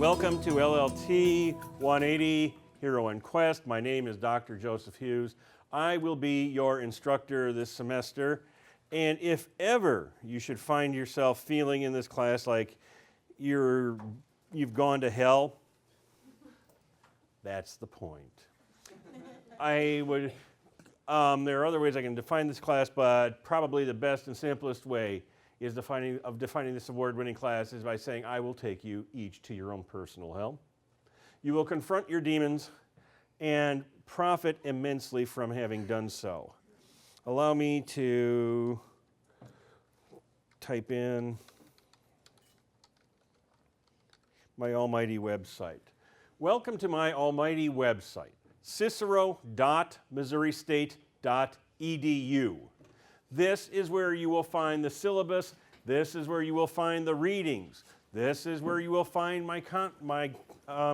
Welcome to LLT 180 Hero and Quest. My name is Dr. Joseph Hughes. I will be your instructor this semester. And if ever you should find yourself feeling in this class like you've gone to hell, that's the point. There are other ways I can define this class, but probably the best and simplest way is defining this award-winning class is by saying, I will take you each to your own personal hell. You will confront your demons and profit immensely from having done so. Allow me to type in my almighty website. Welcome to my almighty website, cicero.missouristate.edu. This is where you will find the syllabus. This is where you will find the readings. This is where you will find my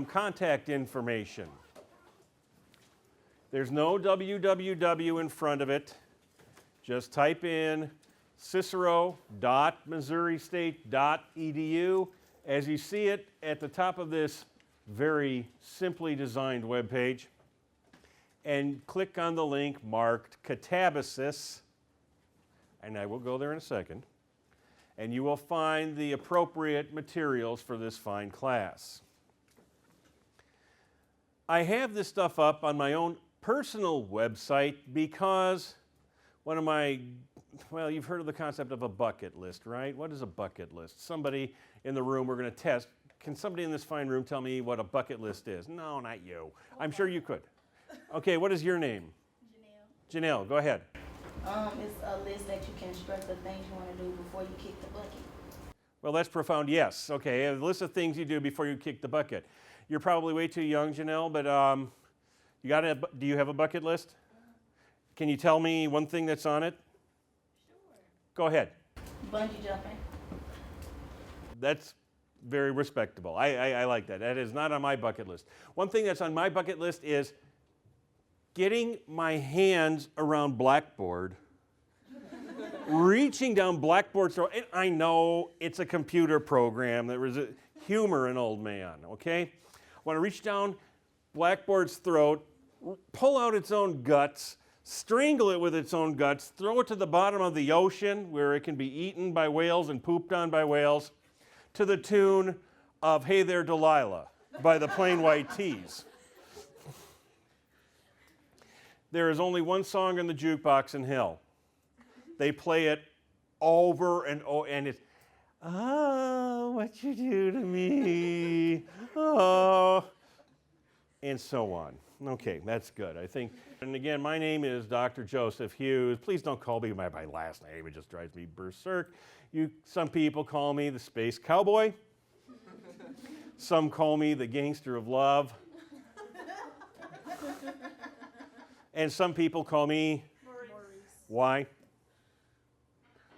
contact information. There's no www in front of it. Just type in cicero.missouristate.edu. As you see it at the top of this very simply designed web page, and click on the link marked Catabasis, and I will go there in a second, and you will find the appropriate materials for this fine class. I have this stuff up on my own personal website because one of my, well, you've heard of the concept of a bucket list, right? What is a bucket list? Somebody in the room we're going to test. Can somebody in this fine room tell me what a bucket list is? No, not you. I'm sure you could. Okay, what is your name? Janelle. Janelle, go ahead. It's a list that you can instruct the things you want to do before you kick the bucket. Well, that's profound, yes. Okay, a list of things you do before you kick the bucket. You're probably way too young, Janelle, but do you have a bucket list? Can you tell me one thing that's on it? Sure. Go ahead. Bungee jumping. That's very respectable. I like that. That is not on my bucket list. One thing that's on my bucket list is getting my hands around blackboard, reaching down blackboard's throat. And I know it's a computer program. There was humor in old man, okay? I want to reach down blackboard's throat, pull out its own guts, strangle it with its own guts, throw it to the bottom of the ocean where it can be eaten by whales and pooped on by whales, to the tune of Hey There Delilah by the Plain White T's. There is only one song in the jukebox in hell. They play it over and over, and it's, oh, what you do to me, oh, and so on. Okay, that's good, I think. And again, my name is Dr. Joseph Hughes. Please don't call me by my last name. It just drives me berserk. Some people call me the Space Cowboy. Some call me the Gangster of Love. And some people call me Maurice. Why?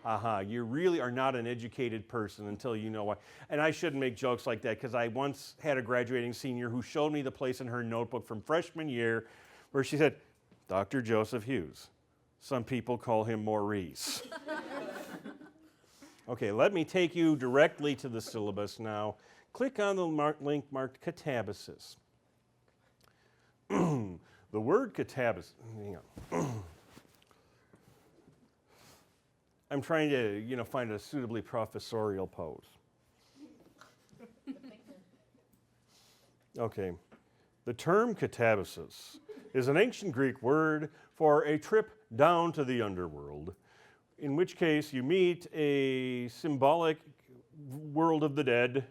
Aha, you really are not an educated person until you know why. And I shouldn't make jokes like that because I once had a graduating senior who showed me the place in her notebook from freshman year where she said, Dr. Joseph Hughes. Some people call him Maurice. Okay, let me take you directly to the syllabus now. Click on the link marked Catabasis. The word catabasis, hang on. I'm trying to, find a suitably professorial pose. Okay. The term catabasis is an ancient Greek word for a trip down to the underworld, in which case you meet a symbolic world of the dead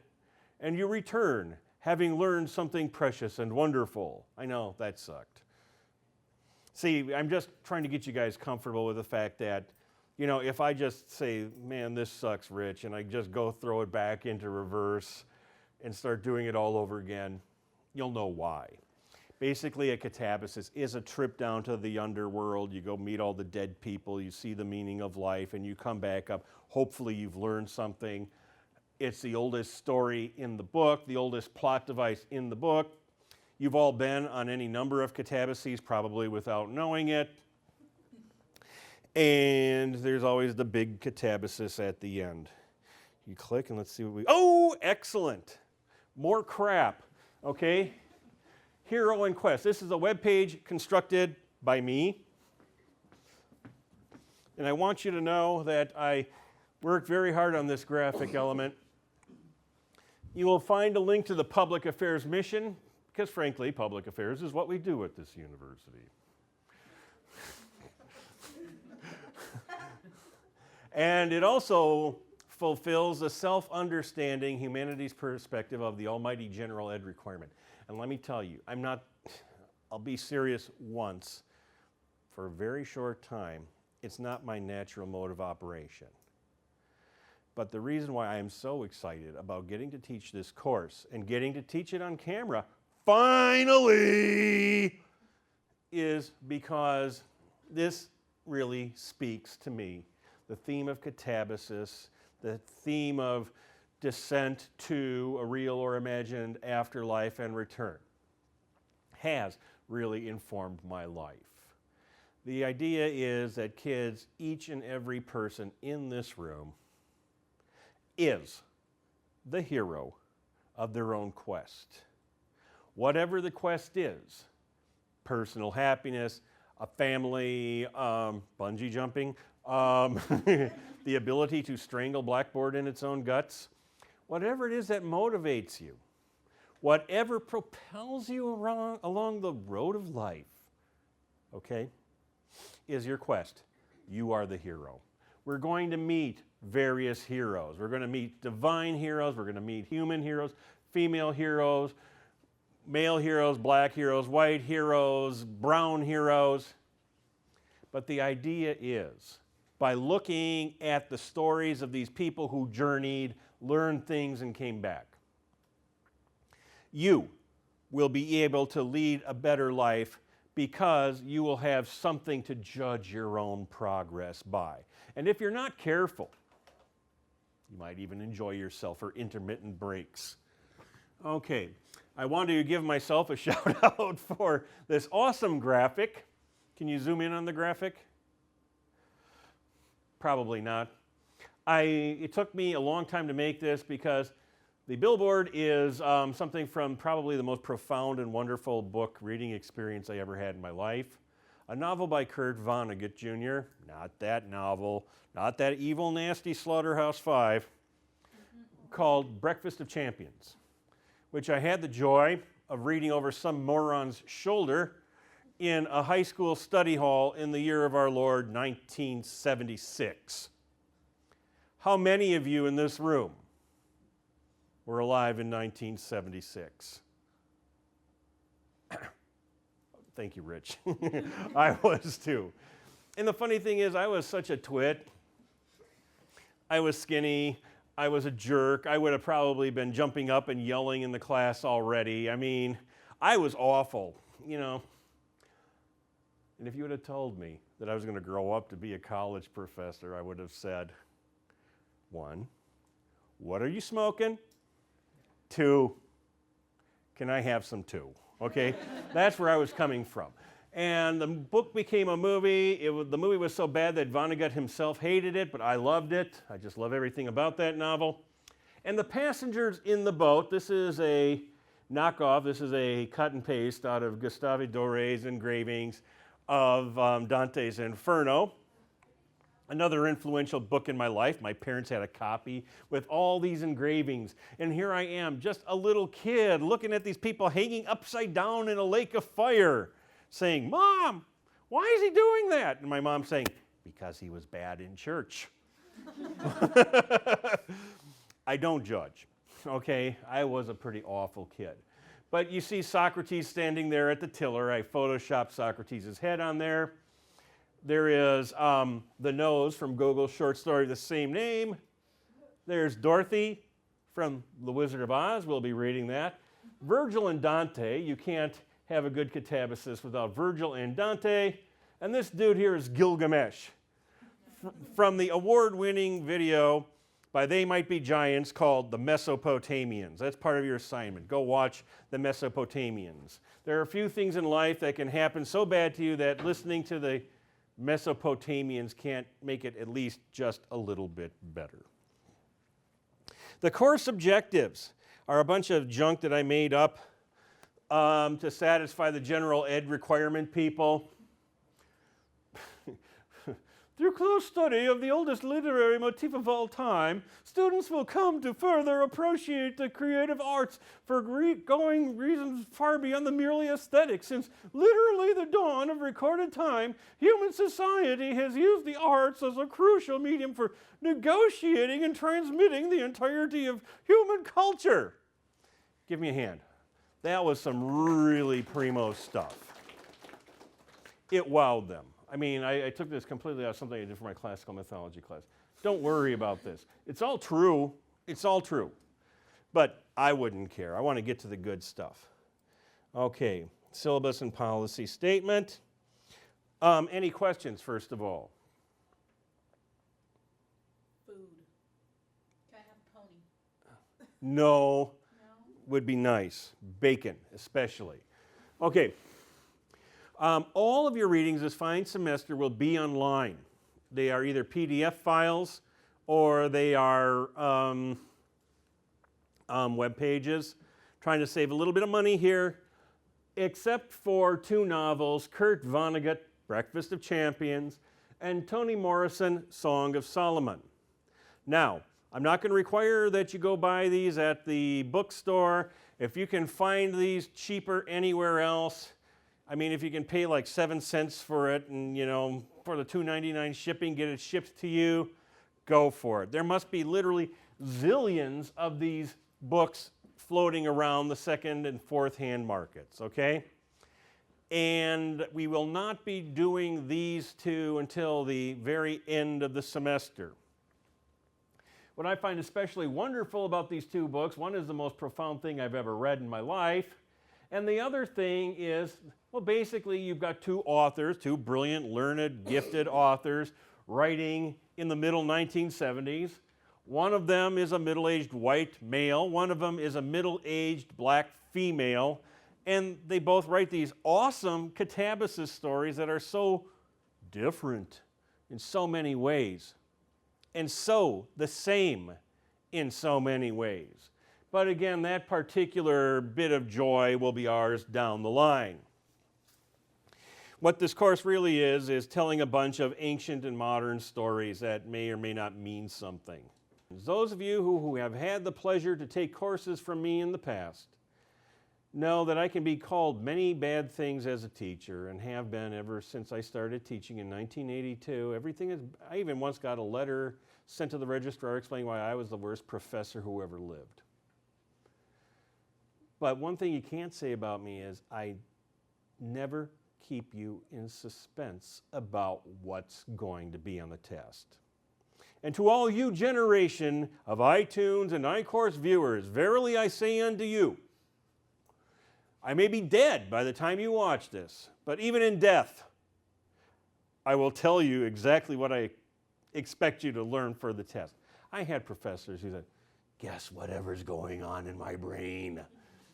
and you return, having learned something precious and wonderful. I know, that sucked. See, I'm just trying to get you guys comfortable with the fact that, if I just say, man, this sucks, Rich, and I just go throw it back into reverse and start doing it all over again, you'll know why. Basically, a catabasis is a trip down to the underworld. You go meet all the dead people, you see the meaning of life, and you come back up. Hopefully you've learned something. It's the oldest story in the book, the oldest plot device in the book. You've all been on any number of catabases, probably without knowing it. And there's always the big catabasis at the end. You click and let's see what oh, excellent. more crap, okay? Hero and Quest. This is a web page constructed by me. And I want you to know that I worked very hard on this graphic element. You will find a link to the public affairs mission, because frankly, public affairs is what we do at this university. And it also fulfills a self-understanding humanities perspective of the almighty general ed requirement. And let me tell you, I'll be serious once. For a very short time, it's not my natural mode of operation. But the reason why I am so excited about getting to teach this course and getting to teach it on camera, finally, is because this really speaks to me. The theme of catabasis, the theme of descent to a real or imagined afterlife and return, has really informed my life. The idea is that kids, each and every person in this room, is the hero of their own quest. Whatever the quest is, personal happiness, a family, bungee jumping, the ability to strangle blackboard in its own guts, whatever it is that motivates you, whatever propels you along the road of life, okay, is your quest. You are the hero. We're going to meet various heroes. We're going to meet divine heroes. We're going to meet human heroes, female heroes, male heroes, black heroes, white heroes, brown heroes. But the idea is, by looking at the stories of these people who journeyed, learned things, and came back, you will be able to lead a better life because you will have something to judge your own progress by. And if you're not careful, you might even enjoy yourself for intermittent breaks. Okay, I want to give myself a shout out for this awesome graphic. Can you zoom in on the graphic? Probably not. It took me a long time to make this because the billboard is something from probably the most profound and wonderful book reading experience I ever had in my life. A novel by Kurt Vonnegut Jr., not that novel, not that evil, nasty Slaughterhouse-Five, called Breakfast of Champions, which I had the joy of reading over some moron's shoulder in a high school study hall in the year of our Lord, 1976. How many of you in this room were alive in 1976? Thank you, Rich. I was too. And the funny thing is, I was such a twit. I was skinny. I was a jerk. I would have probably been jumping up and yelling in the class already. I mean, I was awful, you know. And if you would have told me that I was going to grow up to be a college professor, I would have said, 1, what are you smoking? 2, can I have some too? Okay, that's where I was coming from. And the book became a movie. The movie was so bad that Vonnegut himself hated it, but I loved it. I just love everything about that novel. And the passengers in the boat, this is a knockoff. This is a cut and paste out of Gustave Doré's engravings of Dante's Inferno. Another influential book in my life. My parents had a copy with all these engravings. And here I am, just a little kid, looking at these people hanging upside down in a lake of fire, saying, "Mom, why is he doing that?" And my mom saying, "Because he was bad in church." I don't judge, okay? I was a pretty awful kid. But you see Socrates standing there at the tiller. I photoshopped Socrates' head on there. There is the nose from Gogol's short story of the same name. There's Dorothy from The Wizard of Oz. We'll be reading that. Virgil and Dante. You can't have a good catabasis without Virgil and Dante. And this dude here is Gilgamesh from the award-winning video by They Might Be Giants called The Mesopotamians. That's part of your assignment. Go watch The Mesopotamians. There are a few things in life that can happen so bad to you that listening to the Mesopotamians can't make it at least just a little bit better. The course objectives are a bunch of junk that I made up to satisfy the general ed requirement people. Through close study of the oldest literary motif of all time, students will come to further appreciate the creative arts for going reasons far beyond the merely aesthetic. Since literally the dawn of recorded time, human society has used the arts as a crucial medium for negotiating and transmitting the entirety of human culture. Give me a hand. That was some really primo stuff. It wowed them. I mean, I took this completely out of something I did for my classical mythology class. Don't worry about this. It's all true. It's all true. But I wouldn't care. I want to get to the good stuff. Okay, syllabus and policy statement. Any questions, first of all? Food. Can I have a pony? No. No? Would be nice. Bacon, especially. Okay. All of your readings this fine semester will be online. They are either PDF files or they are web pages. Trying to save a little bit of money here, except for 2 novels, Kurt Vonnegut, Breakfast of Champions, and Toni Morrison, Song of Solomon. Now, I'm not going to require that you go buy these at the bookstore. If you can find these cheaper anywhere else, I mean, if you can pay like 7 cents for it and, you know, for the $2.99 shipping, get it shipped to you, go for it. There must be literally zillions of these books floating around the second and fourth hand markets, okay? And we will not be doing these 2 until the very end of the semester. What I find especially wonderful about these 2 books, one is the most profound thing I've ever read in my life, and the other thing is, well, basically you've got 2 authors, 2 brilliant, learned, gifted authors writing in the middle 1970s. One of them is a middle-aged white male, one of them is a middle-aged black female, and they both write these awesome catabasis stories that are so different in so many ways, and so the same in so many ways. But again, that particular bit of joy will be ours down the line. What this course really is telling a bunch of ancient and modern stories that may or may not mean something. Those of you who have had the pleasure to take courses from me in the past know that I can be called many bad things as a teacher and have been ever since I started teaching in 1982. I even once got a letter sent to the registrar explaining why I was the worst professor who ever lived. But one thing you can't say about me is I never keep you in suspense about what's going to be on the test. And to all you generation of iTunes and iCourse viewers, verily I say unto you, I may be dead by the time you watch this, but even in death, I will tell you exactly what I expect you to learn for the test. I had professors who said, guess whatever's going on in my brain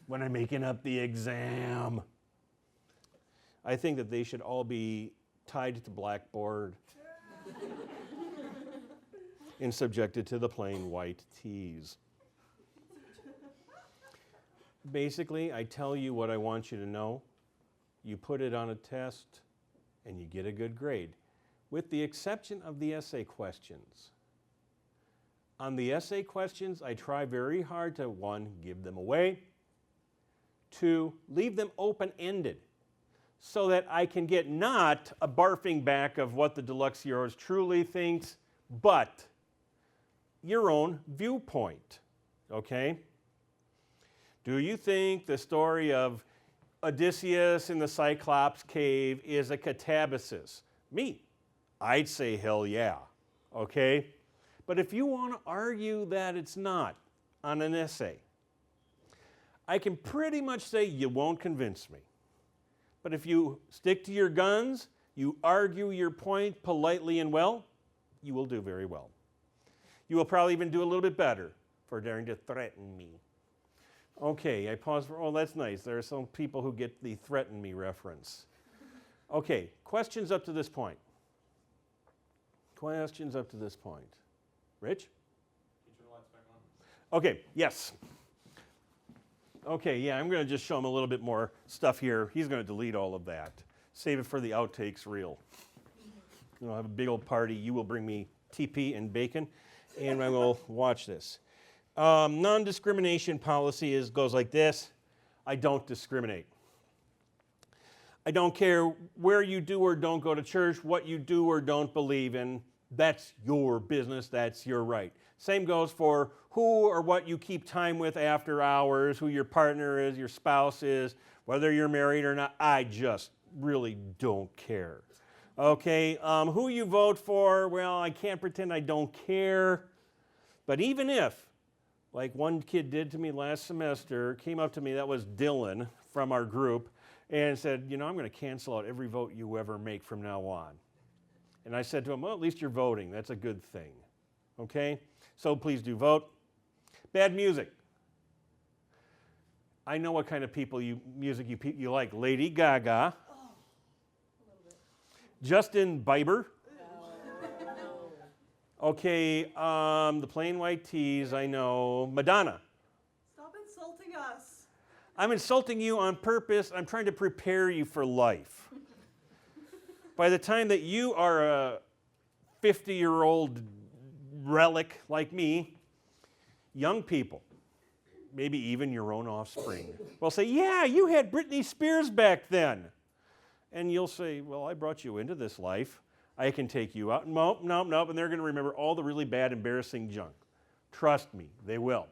when I'm making up the exam. I think that they should all be tied to blackboard and subjected to the plain white tees. Basically, I tell you what I want you to know. You put it on a test and you get a good grade, with the exception of the essay questions. On the essay questions, I try very hard to, 1, give them away, 2, leave them open-ended so that I can get not a barfing back of what the Deluxiors truly thinks, but your own viewpoint, okay? Do you think the story of Odysseus in the Cyclops cave is a catabasis? Me, I'd say hell yeah, okay? But if you want to argue that it's not on an essay, I can pretty much say you won't convince me. But if you stick to your guns, you argue your point politely and well, you will do very well. You will probably even do a little bit better for daring to threaten me. Okay, I pause for, oh, that's nice. There are some people who get the threaten me reference. Okay, questions up to this point? Questions up to this point? Rich? Can you turn the lights back on? Okay, yes. Okay, yeah, I'm going to just show him a little bit more stuff here. He's going to delete all of that. Save it for the outtakes reel. We'll have a big old party. You will bring me TP and bacon, and I will watch this. Non-discrimination policy goes like this. I don't discriminate. I don't care where you do or don't go to church, what you do or don't believe in. That's your business. That's your right. Same goes for who or what you keep time with after hours, who your partner is, your spouse is, whether you're married or not. I just really don't care. Okay, who you vote for, well, I can't pretend I don't care. But even if, like one kid did to me last semester, came up to me, that was Dylan from our group, and said, you know, I'm going to cancel out every vote you ever make from now on. And I said to him, well, at least you're voting. That's a good thing. Okay? So please do vote. Bad music. I know what kind of music you like. Lady Gaga. Justin Bieber. Okay, the Plain White Tees, I know. Madonna. Stop insulting us. I'm insulting you on purpose. I'm trying to prepare you for life. By the time that you are a 50-year-old relic like me, young people, maybe even your own offspring, will say, yeah, you had Britney Spears back then. And you'll say, well, I brought you into this life. I can take you out. Nope, nope, nope. And they're going to remember all the really bad, embarrassing junk. Trust me, they will.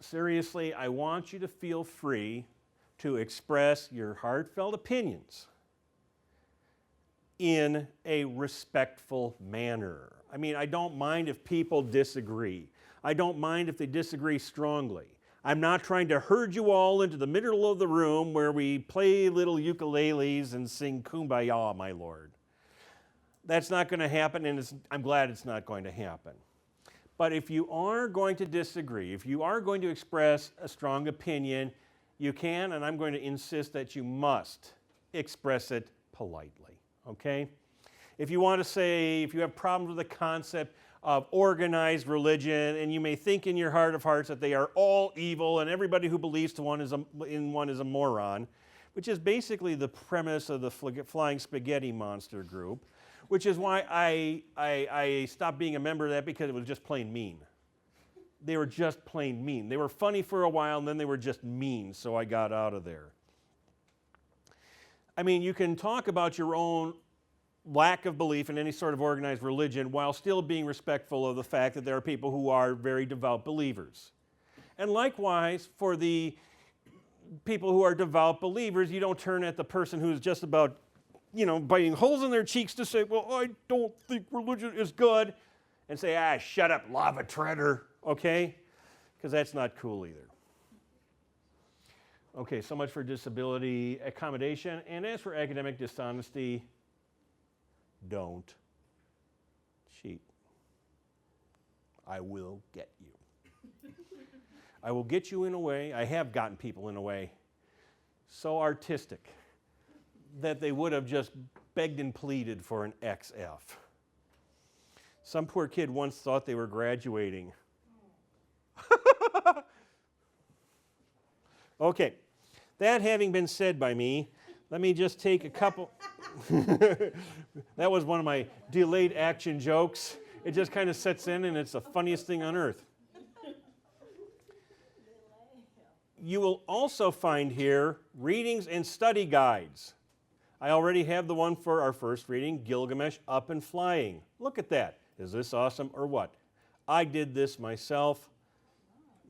Seriously, I want you to feel free to express your heartfelt opinions in a respectful manner. I mean, I don't mind if people disagree. I don't mind if they disagree strongly. I'm not trying to herd you all into the middle of the room where we play little ukuleles and sing Kumbaya, my Lord. That's not going to happen, and I'm glad it's not going to happen. But if you are going to disagree, if you are going to express a strong opinion, you can, and I'm going to insist that you must express it politely, okay? If you want to say, if you have problems with the concept of organized religion, and you may think in your heart of hearts that they are all evil and everybody who believes in one is a moron, which is basically the premise of the Flying Spaghetti Monster group, which is why I stopped being a member of that, because it was just plain mean. They were just plain mean. They were funny for a while, and then they were just mean, so I got out of there. I mean, you can talk about your own lack of belief in any sort of organized religion while still being respectful of the fact that there are people who are very devout believers. And likewise, for the people who are devout believers, you don't turn at the person who's just about, you know, biting holes in their cheeks to say, well, I don't think religion is good, and say, shut up, lava treader, okay? Because that's not cool either. Okay, so much for disability accommodation. And as for academic dishonesty, don't cheat. I will get you. I will get you in a way, I have gotten people in a way so artistic that they would have just begged and pleaded for an XF. Some poor kid once thought they were graduating. Okay, that having been said by me, let me just take a couple. That was one of my delayed action jokes. It just kind of sets in, and it's the funniest thing on earth. You will also find here readings and study guides. I already have the one for our first reading, Gilgamesh Up and Flying. Look at that. Is this awesome or what? I did this myself.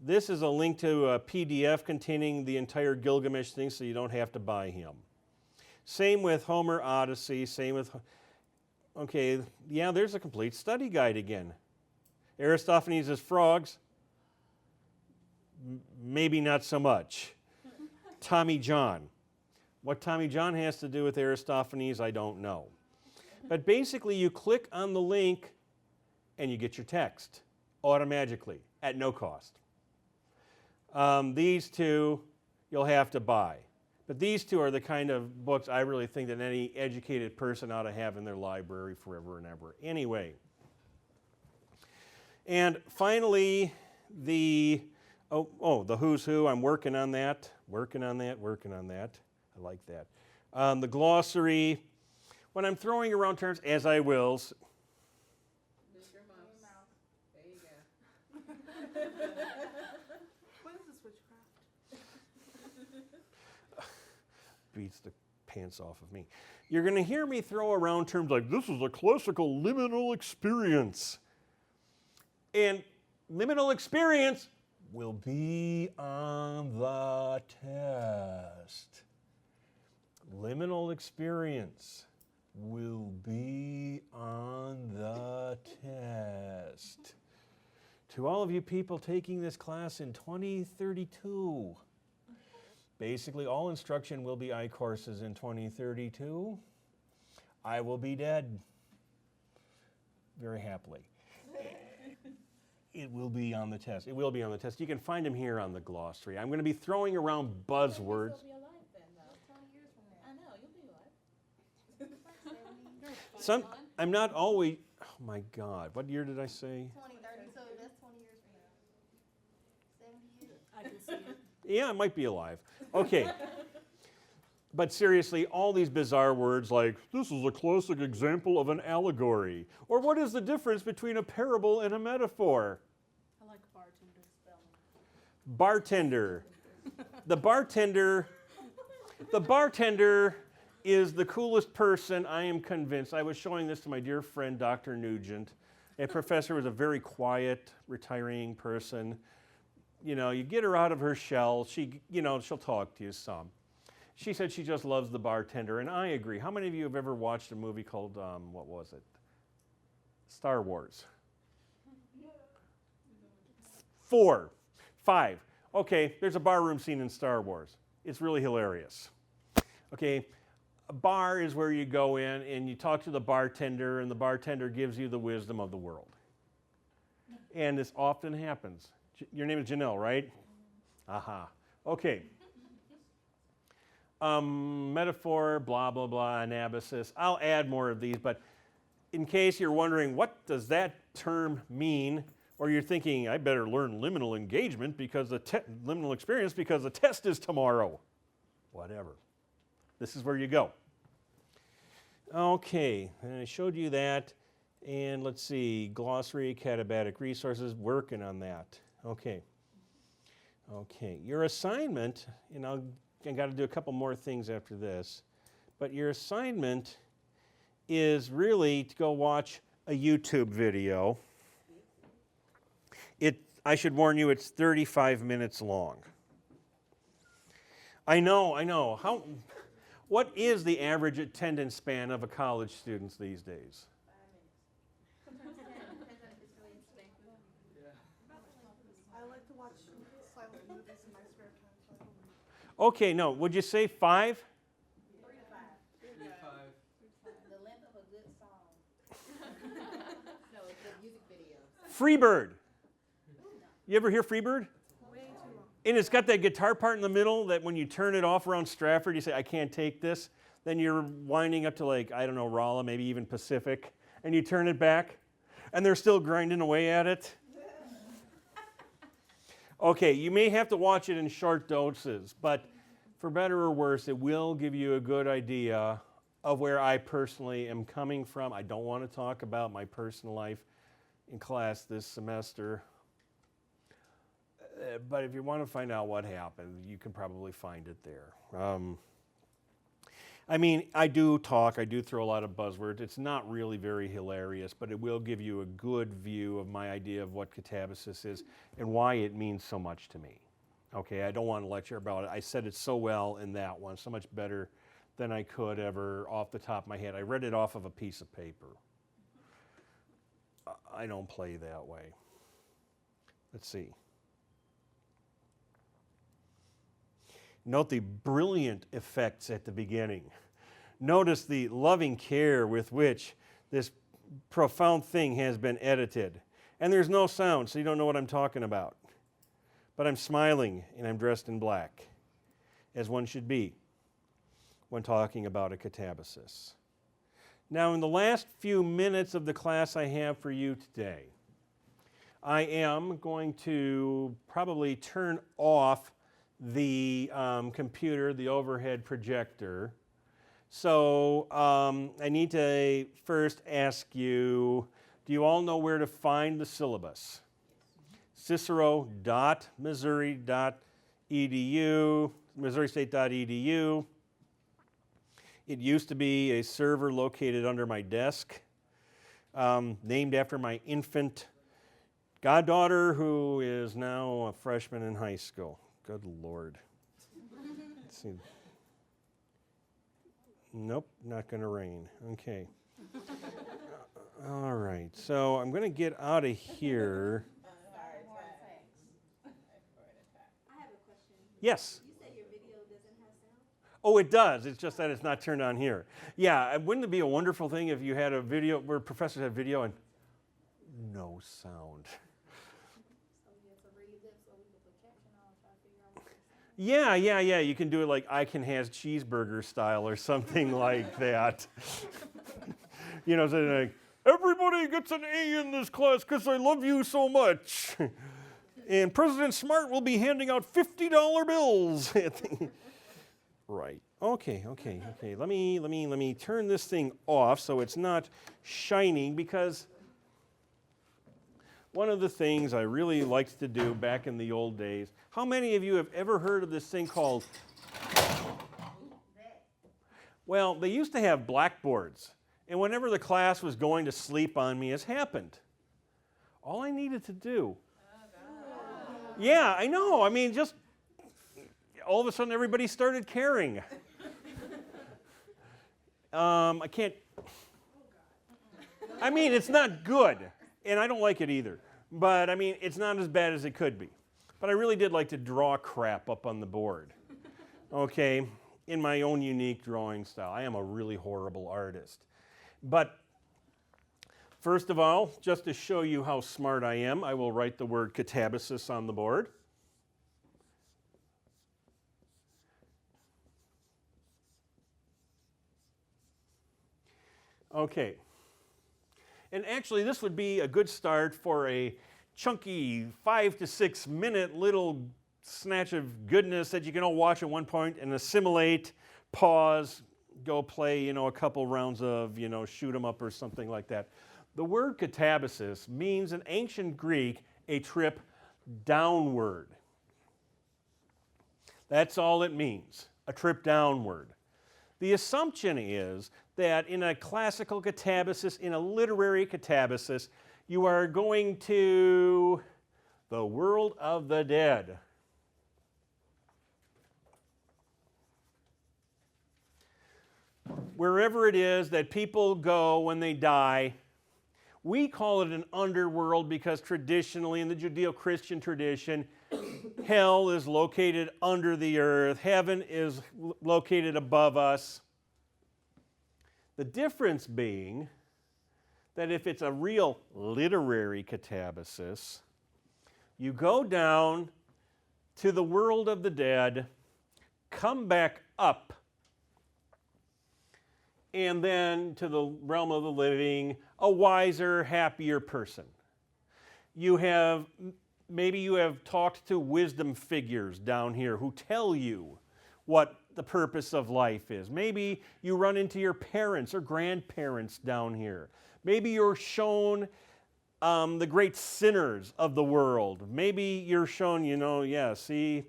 This is a link to a PDF containing the entire Gilgamesh thing, so you don't have to buy him. Same with Homer Odyssey, same with, okay, yeah, there's a complete study guide again. Aristophanes' frogs, maybe not so much. Tommy John. What Tommy John has to do with Aristophanes, I don't know. But basically, you click on the link and you get your text automatically at no cost. These two you'll have to buy. But these two are the kind of books I really think that any educated person ought to have in their library forever and ever. Anyway. And finally, the The who's who. I'm working on that. Working on that. I like that. The glossary. When I'm throwing around terms, as I will. Mr. Mouse. There you go. What is this witchcraft? Beats the pants off of me. You're going to hear me throw around terms like, this is a classical liminal experience. And liminal experience will be on the test. Liminal experience will be on the test. To all of you people taking this class in 2032, basically all instruction will be I-courses in 2032. I will be dead, very happily. It will be on the test. It will be on the test. You can find them here on the glossary. I'm going to be throwing around buzzwords. You'll be alive then, though. 20 years from now. I know, you'll be alive. I'm not always, oh my God, what year did I say? 2030, so that's 20 years from now. 70 years. I can see it. Yeah, I might be alive. Okay. But seriously, all these bizarre words like, this is a classic example of an allegory. Or what is the difference between a parable and a metaphor? I like bartender spelling. Bartender. The bartender is the coolest person, I am convinced. I was showing this to my dear friend, Dr. Nugent. A professor was a very quiet, retiring person. You know, you get her out of her shell, she'll talk to you some. She said she just loves the bartender, and I agree. How many of you have ever watched a movie called, what was it? Star Wars? 4, 5. Okay, there's a barroom scene in Star Wars. It's really hilarious. Okay, a bar is where you go in and you talk to the bartender, and the bartender gives you the wisdom of the world. And this often happens. Your name is Janelle, right? Aha. Okay. Metaphor, blah, blah, blah, anabasis. I'll add more of these, but in case you're wondering, what does that term mean? Or you're thinking, I better learn liminal engagement because liminal experience because the test is tomorrow. Whatever. This is where you go. Okay, and I showed you that. And let's see, glossary, catabatic resources, working on that. Okay. Okay, your assignment, and I got to do a couple more things after this, but your assignment is really to go watch a YouTube video. I should warn you, it's 35 minutes long. I know. What is the average attendance span of a college student these days? 5 minutes. Depends on if it's really expensive. I like to watch silent movies in my spare time. So I don't Okay, no, would you say 5? 3 to 5. The length of a good song. No, it's a music video. Freebird. You ever hear Freebird? way too long. And it's got that guitar part in the middle that when you turn it off around Stratford, you say, I can't take this. Then you're winding up to like, I don't know, Rolla, maybe even Pacific, and you turn it back, and they're still grinding away at it. Okay, you may have to watch it in short doses, but for better or worse, it will give you a good idea of where I personally am coming from. I don't want to talk about my personal life in class this semester. But if you want to find out what happened, you can probably find it there. I mean, I do throw a lot of buzzwords. It's not really very hilarious, but it will give you a good view of my idea of what catabasis is and why it means so much to me. Okay, I don't want to lecture about it. I said it so well in that one, so much better than I could ever off the top of my head. I read it off of a piece of paper. I don't play that way. Let's see. Note the brilliant effects at the beginning. Notice the loving care with which this profound thing has been edited. And there's no sound, so you don't know what I'm talking about. But I'm smiling and I'm dressed in black, as one should be when talking about a catabasis. Now, in the last few minutes of the class I have for you today, I am going to probably turn off the computer, the overhead projector. So I need to first ask you, do you all know where to find the syllabus? Cicero.missouri.edu, missouristate.edu. It used to be a server located under my desk, named after my infant goddaughter, who is now a freshman in high school. Good Lord. Let's see. Nope, not going to rain. Okay. All right, so I'm going to get out of here. I have a question. Yes. You say your video doesn't have sound? Oh, it does. It's just that it's not turned on here. Yeah, wouldn't it be a wonderful thing if you had a video where professors had video and no sound? So you have to read it so we can put caption on, try to figure out what they're saying. Yeah. You can do it like I Can Has Cheeseburger style or something like that. You know, saying like, everybody gets an A in this class because I love you so much. And President Smart will be handing out $50 bills. Right. Okay. Let me turn this thing off so it's not shining, because one of the things I really liked to do back in the old days, how many of you have ever heard of this thing called, well, they used to have blackboards, and whenever the class was going to sleep on me, as happened, all I needed to do, yeah, I know, I mean, just all of a sudden everybody started caring. I can't, I mean, it's not good, and I don't like it either, but I mean, it's not as bad as it could be. But I really did like to draw crap up on the board, okay, in my own unique drawing style. I am a really horrible artist. But first of all, just to show you how smart I am, I will write the word catabasis on the board. Okay. And actually, this would be a good start for a chunky 5 to 6 minute little snatch of goodness that you can all watch at one point and assimilate, pause, go play, a couple rounds of, shoot 'em up or something like that. The word catabasis means in ancient Greek a trip downward. That's all it means, a trip downward. The assumption is that in a classical catabasis, in a literary catabasis, you are going to the world of the dead. Wherever it is that people go when they die, we call it an underworld because traditionally in the Judeo-Christian tradition, hell is located under the earth, heaven is located above us. The difference being that if it's a real literary catabasis, you go down to the world of the dead, come back up, and then to the realm of the living, a wiser, happier person. Maybe you have talked to wisdom figures down here who tell you what the purpose of life is. Maybe you run into your parents or grandparents down here. Maybe you're shown the great sinners of the world. Maybe you're shown, see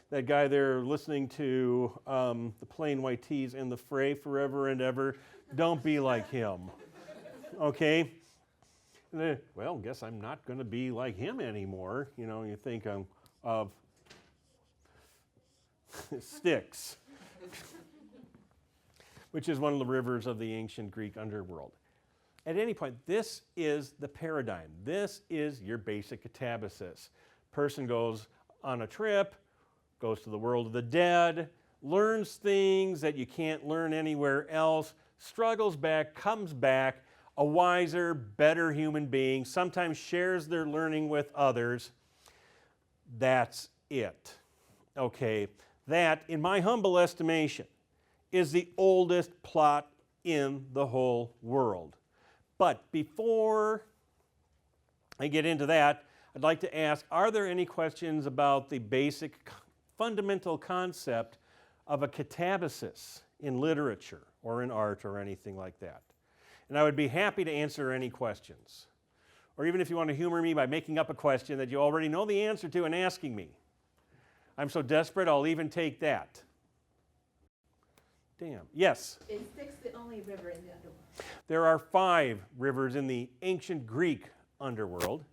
that guy there listening to the Plain White Tees and the Fray forever and ever. Don't be like him, okay? Well, guess I'm not going to be like him anymore. You think of Styx, which is one of the rivers of the ancient Greek underworld. At any point, this is the paradigm. This is your basic catabasis. Person goes on a trip, goes to the world of the dead, learns things that you can't learn anywhere else, struggles back, comes back, a wiser, better human being, sometimes shares their learning with others. That's it. Okay, that, in my humble estimation, is the oldest plot in the whole world. But before I get into that, I'd like to ask, are there any questions about the basic fundamental concept of a catabasis in literature or in art or anything like that? And I would be happy to answer any questions. Or even if you want to humor me by making up a question that you already know the answer to and asking me. I'm so desperate, I'll even take that. Damn. Yes? Is Styx the only river in the underworld? There are 5 rivers in the ancient Greek underworld.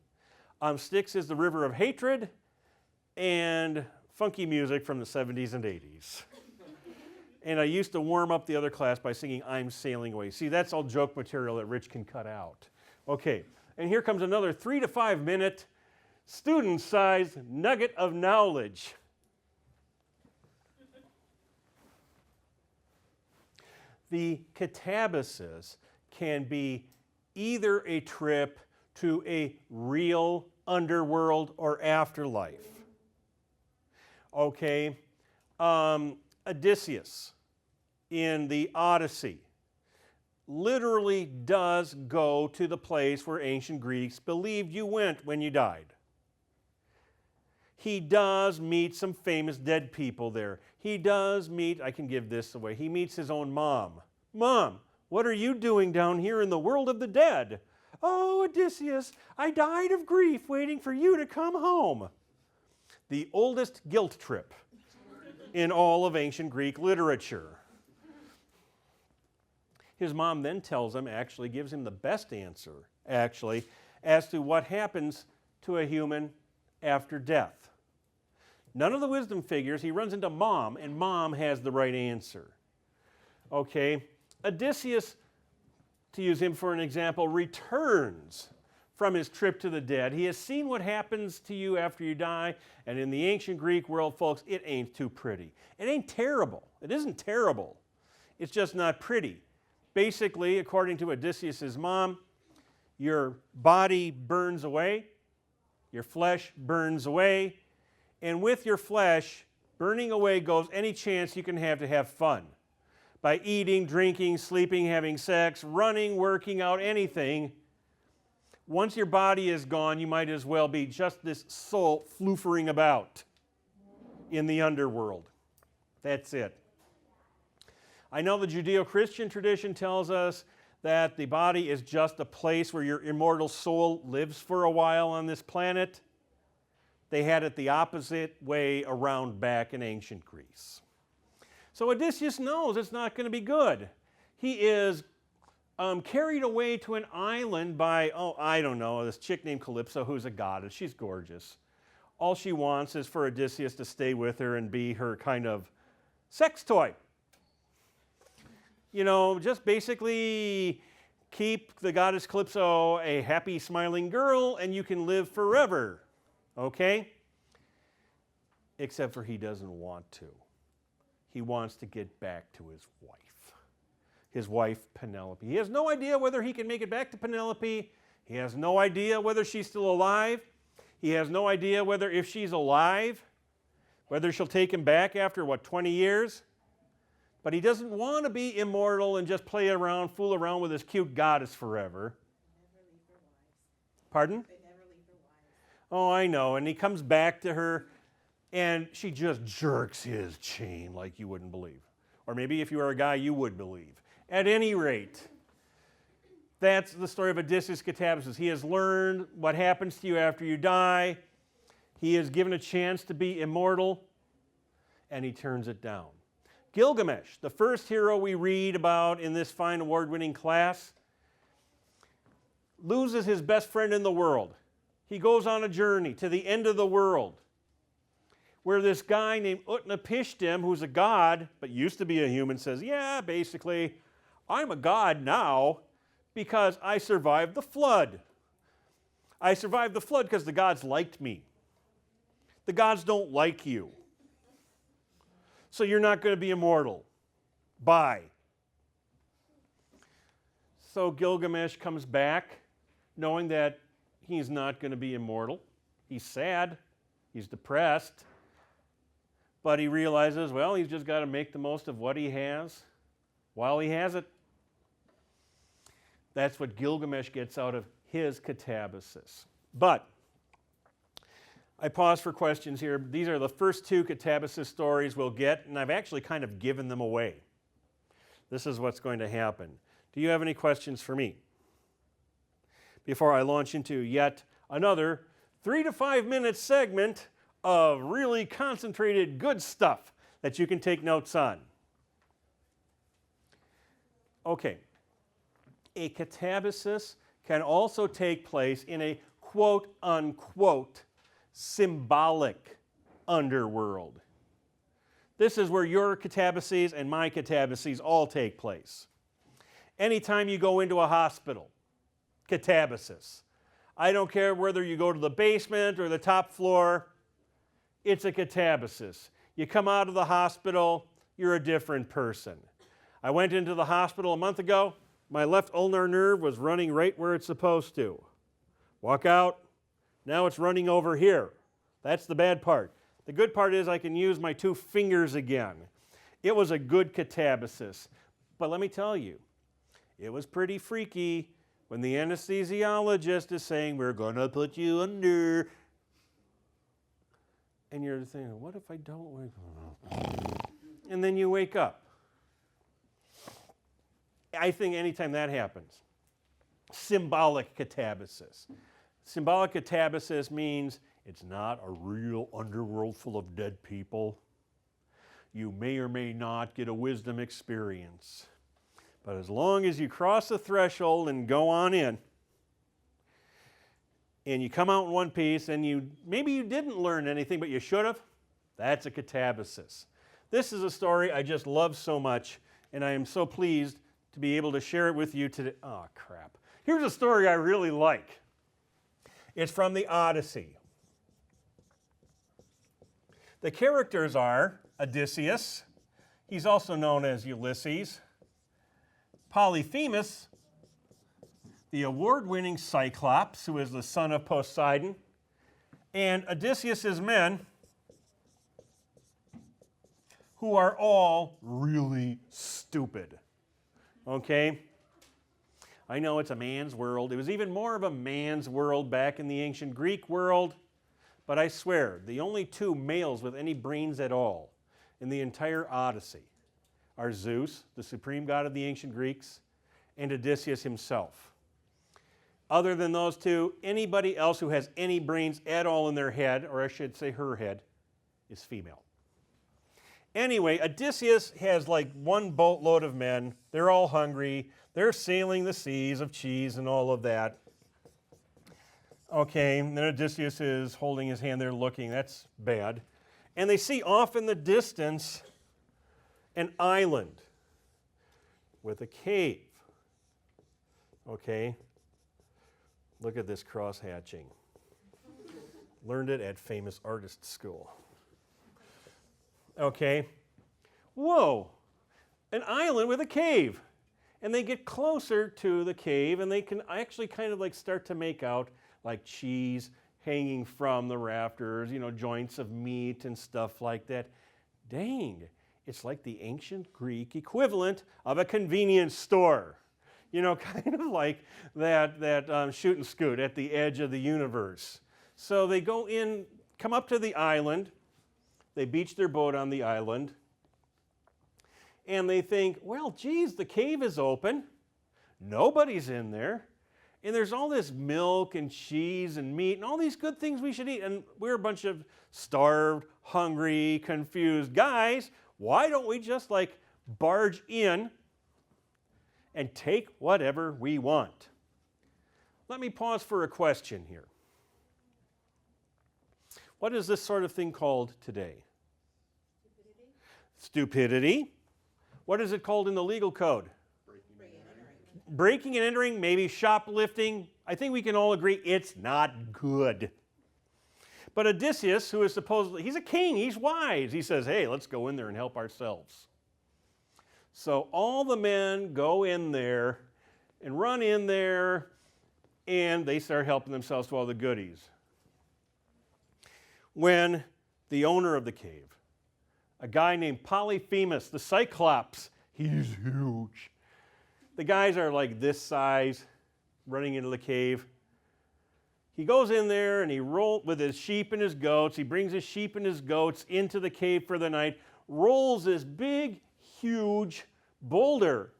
Styx is the river of hatred and funky music from the 70s and 80s. And I used to warm up the other class by singing I'm Sailing Away. See, that's all joke material that Rich can cut out. Okay, and here comes another 3 to 5 minute student-sized nugget of knowledge. The catabasis can be either a trip to a real underworld or afterlife. Okay, Odysseus in the Odyssey literally does go to the place where ancient Greeks believed you went when you died. He does meet some famous dead people there. He does meet, I can give this away, he meets his own mom. Mom, what are you doing down here in the world of the dead? Oh, Odysseus, I died of grief waiting for you to come home. The oldest guilt trip in all of ancient Greek literature. His mom then tells him, actually gives him the best answer, actually, as to what happens to a human after death. None of the wisdom figures, he runs into mom, and mom has the right answer. Okay, Odysseus, to use him for an example, returns from his trip to the dead. He has seen what happens to you after you die, and in the ancient Greek world, folks, it ain't too pretty. It ain't terrible. It isn't terrible. It's just not pretty. Basically, according to Odysseus' mom, your body burns away, your flesh burns away, and with your flesh burning away goes any chance you can have to have fun. By eating, drinking, sleeping, having sex, running, working out, anything. Once your body is gone, you might as well be just this soul floofering about in the underworld. That's it. I know the Judeo-Christian tradition tells us that the body is just a place where your immortal soul lives for a while on this planet. They had it the opposite way around back in ancient Greece. So Odysseus knows it's not going to be good. He is carried away to an island by, I don't know, this chick named Calypso who's a goddess. She's gorgeous. All she wants is for Odysseus to stay with her and be her kind of sex toy. You know, just basically keep the goddess Calypso a happy, smiling girl and you can live forever. Okay? Except for he doesn't want to. He wants to get back to his wife Penelope. He has no idea whether he can make it back to Penelope. He has no idea whether she's still alive. He has no idea whether, if she's alive, whether she'll take him back after, 20 years? But he doesn't want to be immortal and just play around, fool around with his cute goddess forever. They never leave their wives. Pardon? They never leave their wives. Oh, I know. And he comes back to her, and she just jerks his chain like you wouldn't believe. Or maybe if you are a guy, you would believe. At any rate, that's the story of Odysseus Catabasis. He has learned what happens to you after you die. He is given a chance to be immortal, and he turns it down. Gilgamesh, the first hero we read about in this fine award-winning class, loses his best friend in the world. He goes on a journey to the end of the world, where this guy named Utnapishtim, who's a god, but used to be a human, says, yeah, basically, I'm a god now because I survived the flood. I survived the flood because the gods liked me. The gods don't like you. So you're not going to be immortal. Bye. So Gilgamesh comes back knowing that he's not going to be immortal. He's sad. He's depressed. But he realizes, well, he's just got to make the most of what he has while he has it. That's what Gilgamesh gets out of his catabasis. But I pause for questions here. These are the first two catabasis stories we'll get, and I've actually kind of given them away. This is what's going to happen. Do you have any questions for me before I launch into yet another 3 to 5 minute segment of really concentrated good stuff that you can take notes on? Okay. A catabasis can also take place in a quote-unquote symbolic underworld. This is where your catabases and my catabases all take place. Anytime you go into a hospital, catabasis. I don't care whether you go to the basement or the top floor, it's a catabasis. You come out of the hospital, you're a different person. I went into the hospital a month ago, my left ulnar nerve was running right where it's supposed to. Walk out, now it's running over here. That's the bad part. The good part is I can use my 2 fingers again. It was a good catabasis. But let me tell you, it was pretty freaky when the anesthesiologist is saying, we're going to put you under. And you're thinking, what if I don't wake up? And then you wake up. I think anytime that happens, symbolic catabasis. Symbolic catabasis means it's not a real underworld full of dead people. You may or may not get a wisdom experience. But as long as you cross the threshold and go on in, and you come out in one piece, and maybe you didn't learn anything, but you should have, that's a catabasis. This is a story I just love so much, and I am so pleased to be able to share it with you today. Oh, crap. Here's a story I really like. It's from the Odyssey. The characters are Odysseus, he's also known as Ulysses, Polyphemus, the award-winning Cyclops, who is the son of Poseidon, and Odysseus's men, who are all really stupid. Okay? I know it's a man's world. It was even more of a man's world back in the ancient Greek world, but I swear, the only 2 males with any brains at all in the entire Odyssey are Zeus, the supreme god of the ancient Greeks, and Odysseus himself. Other than those 2, anybody else who has any brains at all in their head, or I should say her head, is female. Anyway, Odysseus has like 1 boatload of men. They're all hungry. They're sailing the seas of cheese and all of that. Okay, and then Odysseus is holding his hand there looking. That's bad. And they see off in the distance an island with a cave. Okay, look at this cross-hatching. Learned it at famous artist school. Okay, whoa, an island with a cave. And they get closer to the cave, and they can actually kind of like start to make out like cheese hanging from the rafters, you know, joints of meat and stuff like that. Dang, it's like the ancient Greek equivalent of a convenience store. You know, kind of like that shoot and scoot at the edge of the universe. So they go in, come up to the island, they beach their boat on the island, and they think, well, geez, the cave is open, nobody's in there, and there's all this milk and cheese and meat and all these good things we should eat, and we're a bunch of starved, hungry, confused guys. Why don't we just like barge in and take whatever we want? Let me pause for a question here. What is this sort of thing called today? Stupidity. What is it called in the legal code? Breaking and entering, maybe shoplifting. I think we can all agree it's not good. But Odysseus, who is supposedly, he's a king, he's wise. He says, hey, let's go in there and help ourselves. So all the men go in there and run in there, and they start helping themselves to all the goodies. When the owner of the cave, a guy named Polyphemus, the Cyclops, he's huge. The guys are like this size, running into the cave. he goes in there and he rolls with his sheep and his goats. He brings his sheep and his goats into the cave for the night, rolls this big, huge boulder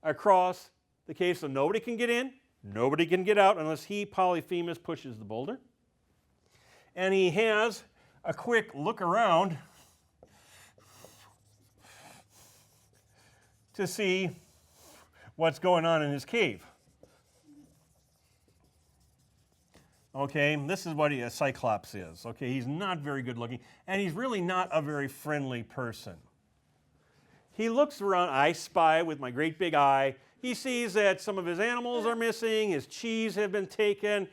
across the cave so nobody can get in, nobody can get out unless he, Polyphemus, pushes the boulder. And he has a quick look around to see what's going on in his cave. Okay, this is what a Cyclops is. Okay, he's not very good looking, and he's really not a very friendly person. He looks around, I spy with my great big eye. He sees that some of his animals are missing, his cheese have been taken,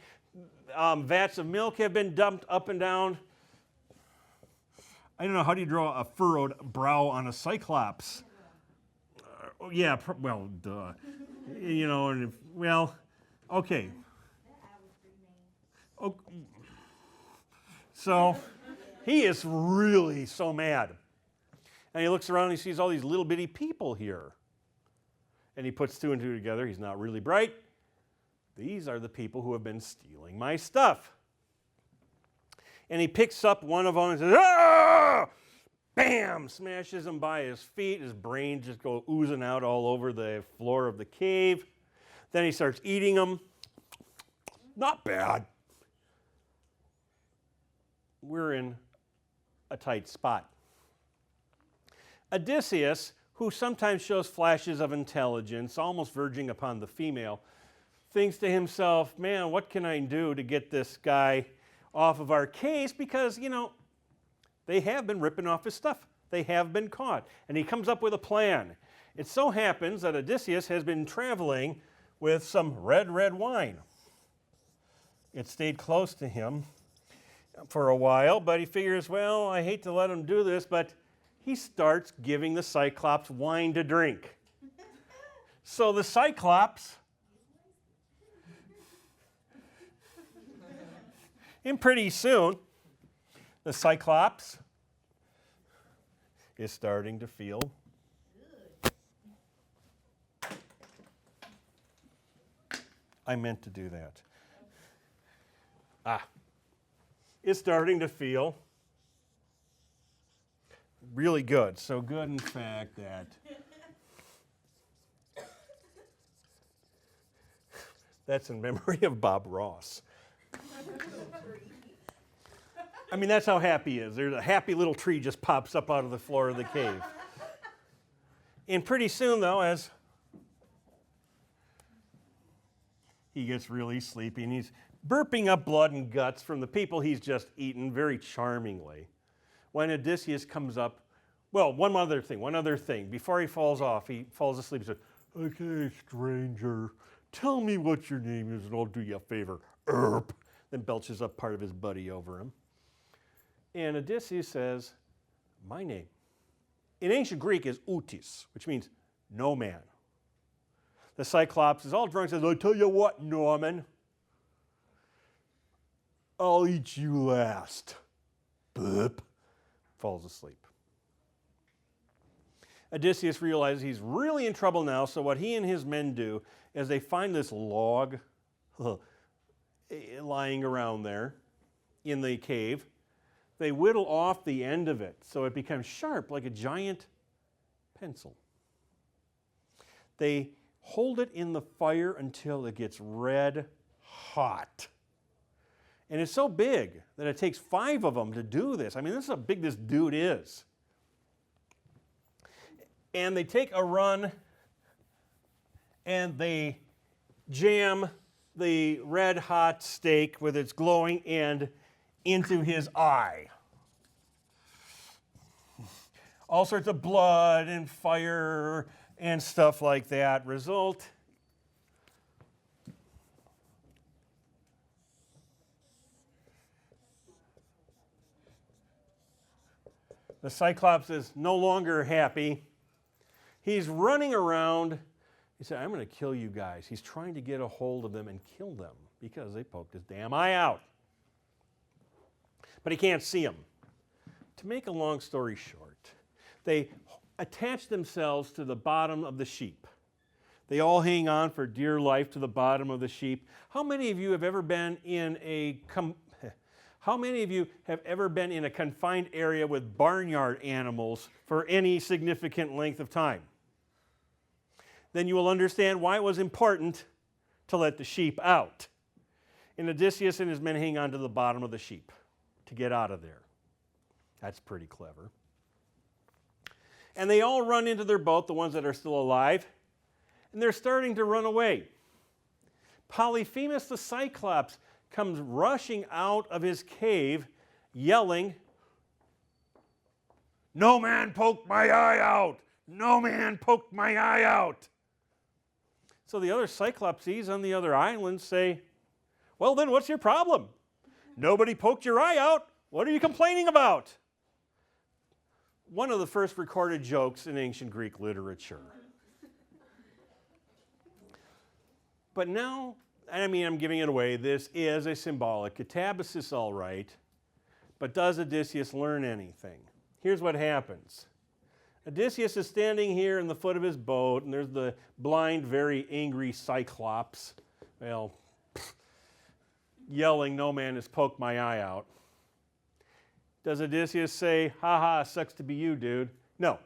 vats of milk have been dumped up and down. I don't know, how do you draw a furrowed brow on a Cyclops? Yeah, well, duh. You know, and well, okay. Oh, so he is really so mad. And he looks around and he sees all these little bitty people here. And he puts two and two together. He's not really bright. These are the people who have been stealing my stuff. And he picks up one of them and says, "Ah!" Bam! Smashes him by his feet. His brains just go oozing out all over the floor of the cave. Then he starts eating them. Not bad. We're in a tight spot. Odysseus, who sometimes shows flashes of intelligence, almost verging upon the female, thinks to himself, man, what can I do to get this guy off of our case? Because, you know, they have been ripping off his stuff. They have been caught. And he comes up with a plan. It so happens that Odysseus has been traveling with some red wine. It stayed close to him for a while, but he figures, well, I hate to let him do this, but he starts giving the Cyclops wine to drink. So the Cyclops, and pretty soon, the Cyclops is starting to feel I meant to do that. Is starting to feel really good. So good, in fact, that that's in memory of Bob Ross. I mean, that's how happy he is. There's a happy little tree just pops up out of the floor of the cave. And pretty soon, though, as he gets really sleepy, and he's burping up blood and guts from the people he's just eaten very charmingly. When Odysseus comes up, well, one other thing. Before he falls asleep, he says, okay, stranger, tell me what your name is and I'll do you a favor. Erp. Then belches up part of his buddy over him. And Odysseus says, my name, in ancient Greek, is Utis, which means no man. The Cyclops is all drunk and says, I tell you what, Norman, I'll eat you last. Burp. Falls asleep. Odysseus realizes he's really in trouble now, so what he and his men do is they find this log lying around there in the cave. They whittle off the end of it so it becomes sharp like a giant pencil. They hold it in the fire until it gets red hot. And it's so big that it takes 5 of them to do this. I mean, this is how big this dude is. And they take a run and they jam the red hot steak with its glowing end into his eye. All sorts of blood and fire and stuff like that result. The Cyclops is no longer happy. He's running around. He said, I'm going to kill you guys. He's trying to get a hold of them and kill them because they poked his damn eye out. But he can't see them. To make a long story short, they attach themselves to the bottom of the sheep. They all hang on for dear life to the bottom of the sheep. How many of you have ever been in a confined area with barnyard animals for any significant length of time? Then you will understand why it was important to let the sheep out. And Odysseus and his men hang on to the bottom of the sheep to get out of there. That's pretty clever. And they all run into their boat, the ones that are still alive, and they're starting to run away. Polyphemus the Cyclops comes rushing out of his cave, yelling, "No man poked my eye out! No man poked my eye out!" So the other Cyclopses on the other islands say, "Well then, what's your problem? Nobody poked your eye out. What are you complaining about?" One of the first recorded jokes in ancient Greek literature. But now, I'm giving it away, this is a symbolic catabasis, all right, but does Odysseus learn anything? Here's what happens. Odysseus is standing here in the foot of his boat, and there's the blind, very angry Cyclops, yelling, "No man has poked my eye out." Does Odysseus say, "Ha ha, sucks to be you, dude"? No.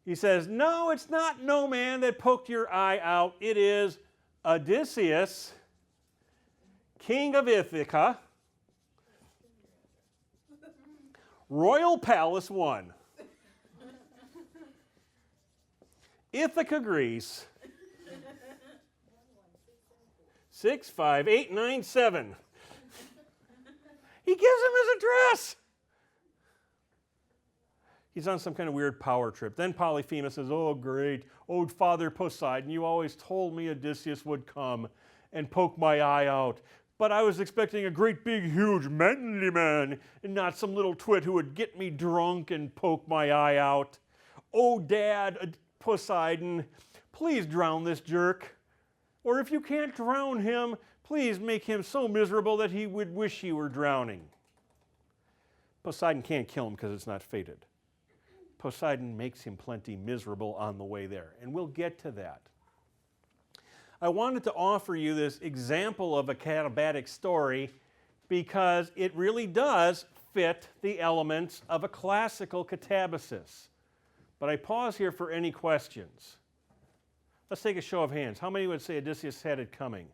He says, "No, it's not no man that poked your eye out. It is Odysseus, king of Ithaca, Royal Palace 1, Ithaca, Greece, 65897. He gives him his address. He's on some kind of weird power trip. Then Polyphemus says, "Oh, great. Oh, Father Poseidon, you always told me Odysseus would come and poke my eye out. But I was expecting a great, big, huge, manly man and not some little twit who would get me drunk and poke my eye out. Oh, Dad, Poseidon, please drown this jerk. Or if you can't drown him, please make him so miserable that he would wish he were drowning." Poseidon can't kill him because it's not fated. Poseidon makes him plenty miserable on the way there, and we'll get to that. I wanted to offer you this example of a catabatic story because it really does fit the elements of a classical catabasis. But I pause here for any questions. Let's take a show of hands. How many would say Odysseus had it coming?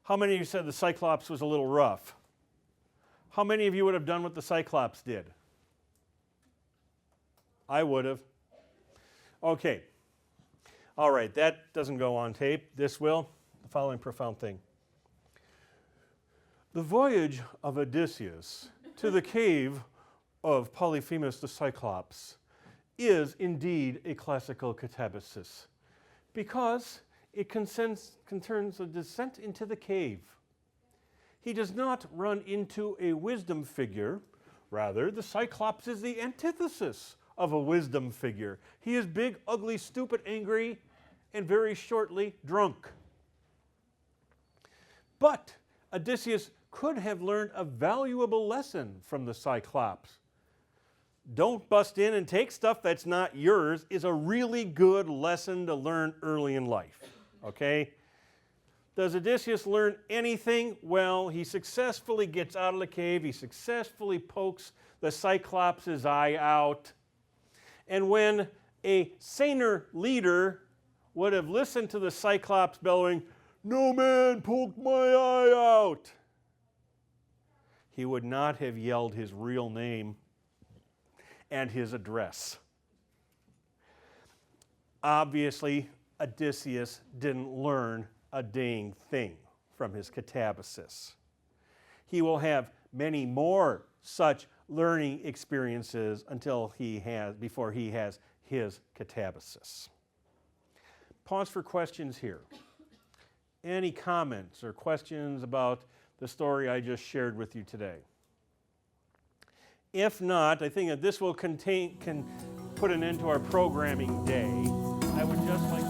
How many of you said the Cyclops was a little rough? How many of you would have done what the Cyclops did? I would have. Okay. All right, that doesn't go on tape. This will. The following profound thing. The voyage of Odysseus to the cave of Polyphemus the Cyclops is indeed a classical catabasis because it concerns a descent into the cave. He does not run into a wisdom figure. Rather, the Cyclops is the antithesis of a wisdom figure. He is big, ugly, stupid, angry, and very shortly drunk. But Odysseus could have learned a valuable lesson from the Cyclops. Don't bust in and take stuff that's not yours is a really good lesson to learn early in life, okay? Does Odysseus learn anything? Well, he successfully gets out of the cave. He successfully pokes the Cyclops' eye out. And when a saner leader would have listened to the Cyclops bellowing, "No man poked my eye out," he would not have yelled his real name and his address. Obviously, Odysseus didn't learn a dang thing from his catabasis. He will have many more such learning experiences before he has his catabasis. Pause for questions here. Any comments or questions about the story I just shared with you today? If not, I think that this will put an end to our programming day. I would just like